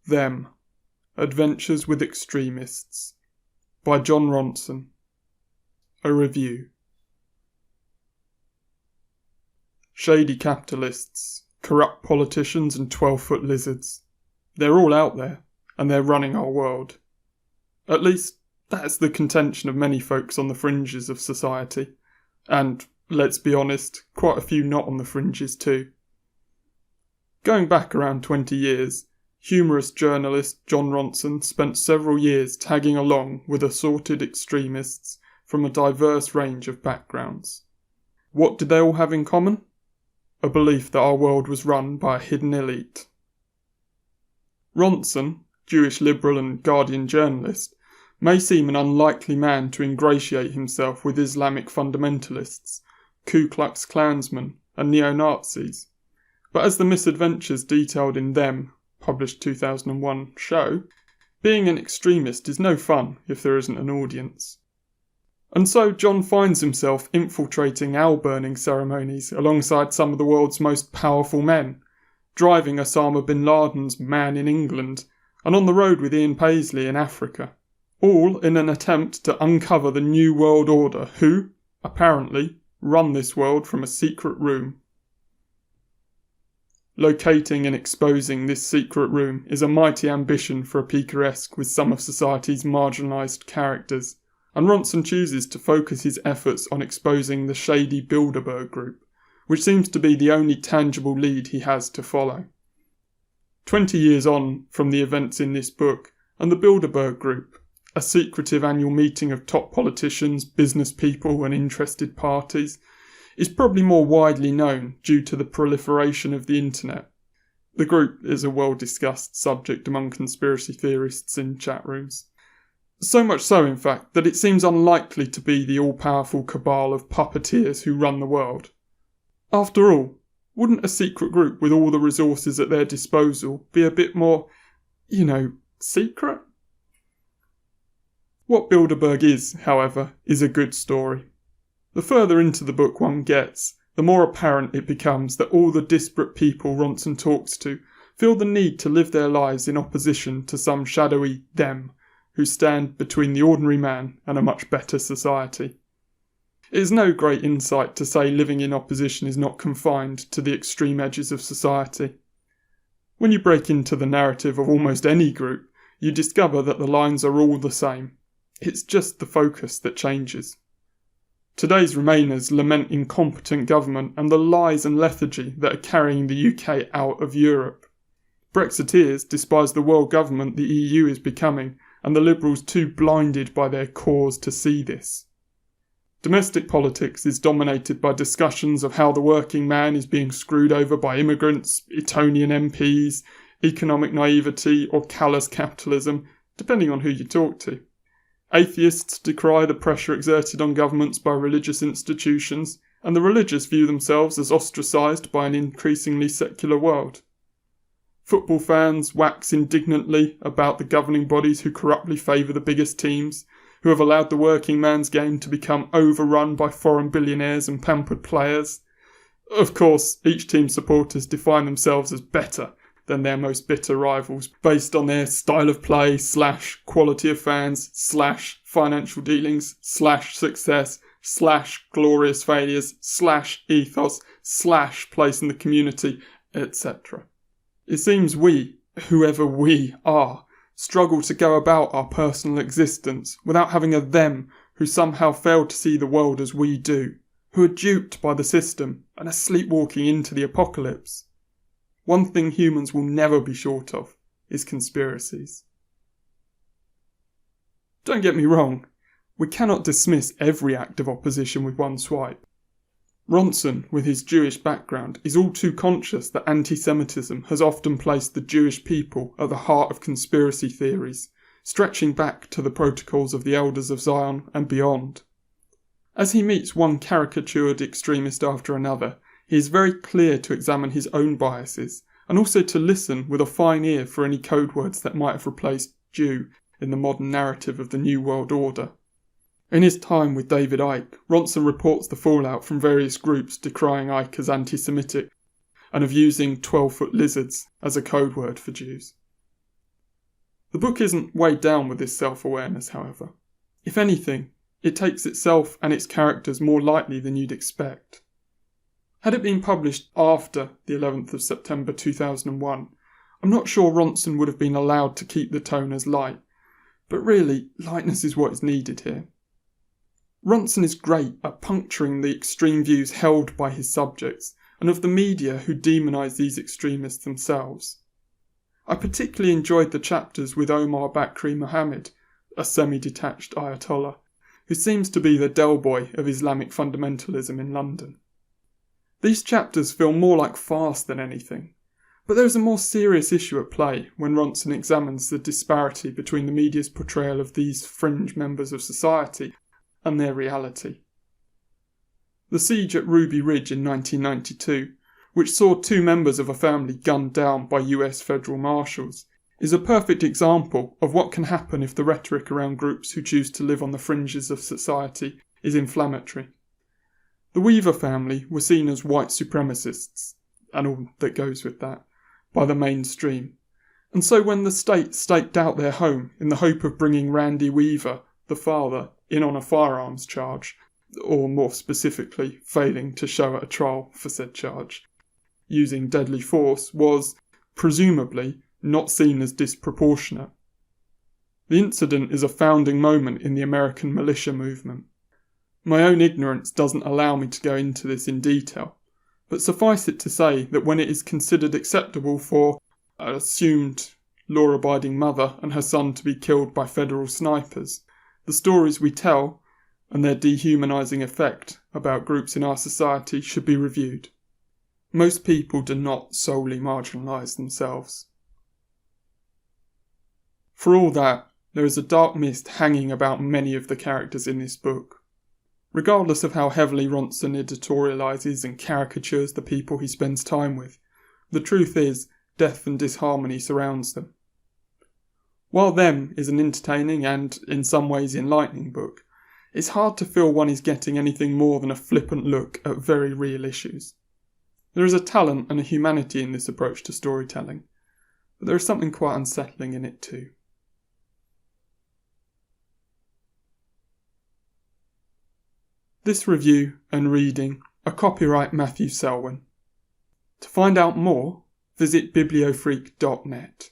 Them. Adventures with Extremists by Jon Ronson. A review. Shady capitalists, corrupt politicians and 12-foot lizards. They're all out there, and they're running our world. At least, that's the contention of many folks on the fringes of society. And, let's be honest, quite a few not on the fringes too. Going back around 20 years, humorous journalist Jon Ronson spent several years tagging along with assorted extremists from a diverse range of backgrounds. What did they all have in common? A belief that our world was run by a hidden elite. Ronson, Jewish liberal and Guardian journalist, may seem an unlikely man to ingratiate himself with Islamic fundamentalists, Ku Klux Klansmen and neo-Nazis, but as the misadventures detailed in Them, published 2001, show, being an extremist is no fun if there isn't an audience. And so Jon finds himself infiltrating owl-burning ceremonies alongside some of the world's most powerful men, driving Osama bin Laden's Man in England, and on the road with Ian Paisley in Africa, all in an attempt to uncover the New World Order who, apparently, run this world from a secret room. Locating and exposing this secret room is a mighty ambition for a picaresque with some of society's marginalised characters, and Ronson chooses to focus his efforts on exposing the shady Bilderberg group, which seems to be the only tangible lead he has to follow. 20 years on from the events in this book, and the Bilderberg group, a secretive annual meeting of top politicians, business people and interested parties, is probably more widely known due to the proliferation of the internet. The group is a well-discussed subject among conspiracy theorists in chat rooms. So much so, in fact, that it seems unlikely to be the all-powerful cabal of puppeteers who run the world. After all, wouldn't a secret group with all the resources at their disposal be a bit more, secret? What Bilderberg is, however, is a good story. The further into the book one gets, the more apparent it becomes that all the disparate people Ronson talks to feel the need to live their lives in opposition to some shadowy them who stand between the ordinary man and a much better society. It is no great insight to say living in opposition is not confined to the extreme edges of society. When you break into the narrative of almost any group, you discover that the lines are all the same. It's just the focus that changes. Today's Remainers lament incompetent government and the lies and lethargy that are carrying the UK out of Europe. Brexiteers despise the world government the EU is becoming, and the Liberals too blinded by their cause to see this. Domestic politics is dominated by discussions of how the working man is being screwed over by immigrants, Etonian MPs, economic naivety or callous capitalism, depending on who you talk to. Atheists decry the pressure exerted on governments by religious institutions, and the religious view themselves as ostracised by an increasingly secular world. Football fans wax indignantly about the governing bodies who corruptly favour the biggest teams, who have allowed the working man's game to become overrun by foreign billionaires and pampered players. Of course, each team's supporters define themselves as better than their most bitter rivals based on their style of play / quality of fans / financial dealings / success / glorious failures / ethos / place in the community, etc. It seems we, whoever we are, struggle to go about our personal existence without having a them who somehow fail to see the world as we do, who are duped by the system and are sleepwalking into the apocalypse. One thing humans will never be short of is conspiracies. Don't get me wrong, we cannot dismiss every act of opposition with one swipe. Ronson, with his Jewish background, is all too conscious that anti-Semitism has often placed the Jewish people at the heart of conspiracy theories, stretching back to the protocols of the Elders of Zion and beyond. As he meets one caricatured extremist after another, he is very clear to examine his own biases, and also to listen with a fine ear for any code words that might have replaced Jew in the modern narrative of the New World Order. In his time with David Icke, Ronson reports the fallout from various groups decrying Icke as anti-Semitic, and of using 12-foot lizards as a code word for Jews. The book isn't weighed down with this self-awareness, however. If anything, it takes itself and its characters more lightly than you'd expect. Had it been published after the 11th of September 2001, I'm not sure Ronson would have been allowed to keep the tone as light, but really, lightness is what is needed here. Ronson is great at puncturing the extreme views held by his subjects and of the media who demonise these extremists themselves. I particularly enjoyed the chapters with Omar Bakri Mohammed, a semi-detached Ayatollah, who seems to be the Del Boy of Islamic fundamentalism in London. These chapters feel more like farce than anything, but there is a more serious issue at play when Ronson examines the disparity between the media's portrayal of these fringe members of society and their reality. The siege at Ruby Ridge in 1992, which saw 2 members of a family gunned down by US federal marshals, is a perfect example of what can happen if the rhetoric around groups who choose to live on the fringes of society is inflammatory. The Weaver family were seen as white supremacists, and all that goes with that, by the mainstream. And so when the state staked out their home in the hope of bringing Randy Weaver, the father, in on a firearms charge, or more specifically, failing to show at a trial for said charge, using deadly force was, presumably, not seen as disproportionate. The incident is a founding moment in the American militia movement. My own ignorance doesn't allow me to go into this in detail, but suffice it to say that when it is considered acceptable for an assumed law-abiding mother and her son to be killed by federal snipers, the stories we tell and their dehumanising effect about groups in our society should be reviewed. Most people do not solely marginalise themselves. For all that, there is a dark mist hanging about many of the characters in this book. Regardless of how heavily Ronson editorialises and caricatures the people he spends time with, the truth is, death and disharmony surrounds them. While Them is an entertaining and, in some ways, enlightening book, it's hard to feel one is getting anything more than a flippant look at very real issues. There is a talent and a humanity in this approach to storytelling, but there is something quite unsettling in it too. This review and reading are copyright Matthew Selwyn. To find out more, visit bibliofreak.net.